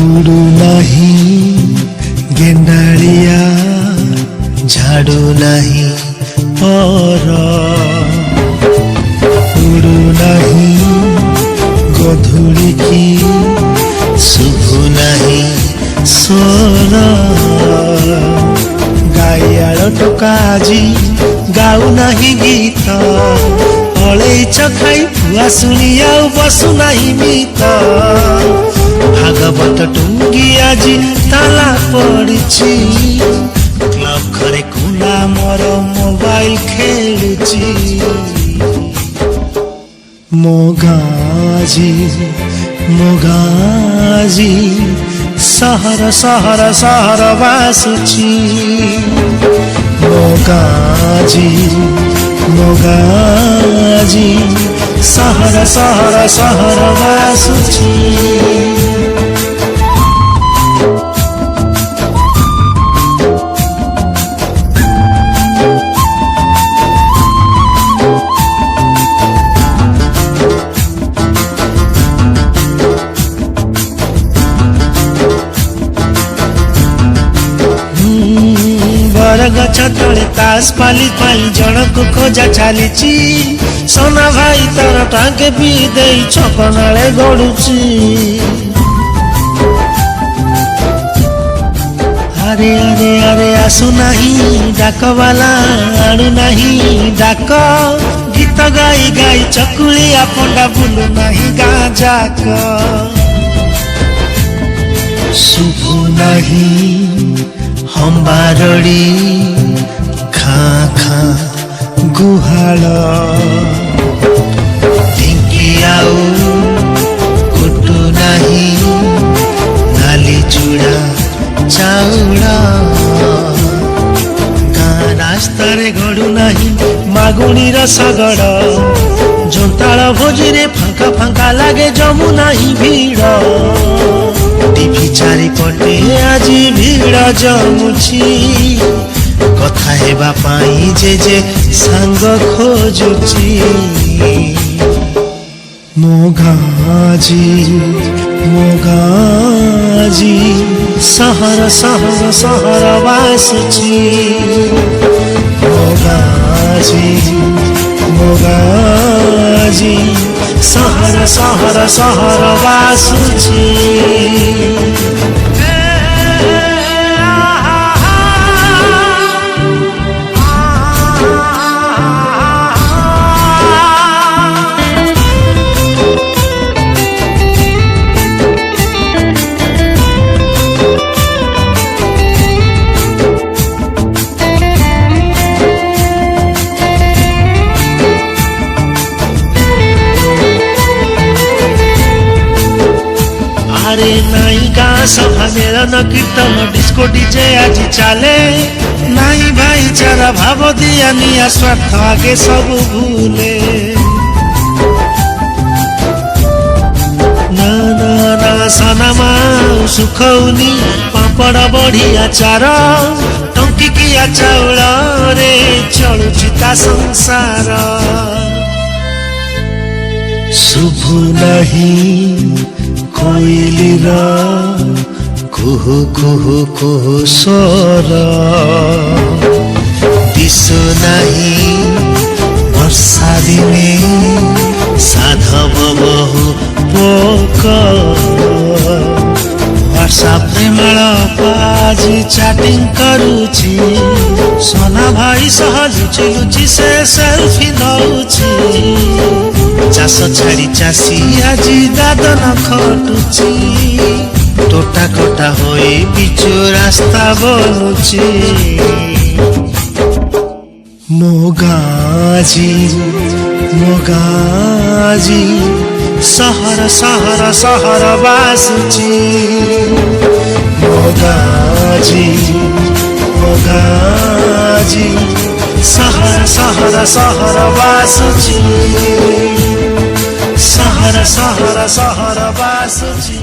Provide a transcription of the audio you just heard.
उड़ू नहीं गेंडाड़िया झाड़ू नहीं पर उड़ू नहीं गधुड़ी की शुभु नहीं स्वर गाइयाड़ टोका आजी गाऊ नहीं गीत अलैच खाई पुआ शुणी आउ बसु नहीं मीत भागवत टुंगी आजी ताला पड़ी क्लब घरे खुला मोर मोबाइल खेलुची मोगाजी मोगाजी सहर सहर सहर बासुची मोगाजी मोगाजी सहर सहर सहर बासुची गछ तले तास पाली पाली जनक खोजा चली सोना भाई तार टांगे भी दे छकनाले गड़ुची अरे अरे अरे आसु नहीं डाक वाला आणु नहीं डाक गीत गाई गाई चकुलिया पंडा बुलु नहीं गाँ जाक शुभु नहीं हम्बारड़ी खाँ खाँ गुहाल ढिंकी आउ कुटु नहीं नाली चूड़ा चाउड़ गाँ रास्ता रे गड़ू नहीं मागुणी रसगड़ जोताल भोजी रे फांका फांका लागे जमु नहीं भीड़ टीवी चारि पटे आजी भीड़ जमुची कथा हेबा पाई जे सांग खोजुची मोगाजी मोगाजी सहर सहर सहर बासुची मोगाजी मोगाजी सहर सहर सहर बासुची अरे नाई गाँ सभा मेरा न कीर्तन डिस्को डीजे आज चले नाई भाईचारा भाव दिया निया स्वार्थ आगे सब भूले ना ना ना सनमा सुखौनी पापड़ बढ़िया चार टंकी किया चाउल रे चलुची ता संसार शुभु नहीं कोइलीर कुहु कुहु कुहु स्वर दिशु नहीं वर्षा दिने साधव बहु पोक व्हाट्सएप रे मेल पाजी चैटिंग करुची सोना भाई सह लुचि लुचि से सेल्फी नउची चाष छाड़ी चाषी आजी दादन खटुची टोटा कोटा होई बिचु रास्ता बोलुची मोगाजी मोगाजी सहर सहर सहर बासुची मोगाजी मोगाजी सहर सहर सहर बासुची सहर सहर सहर बासुची।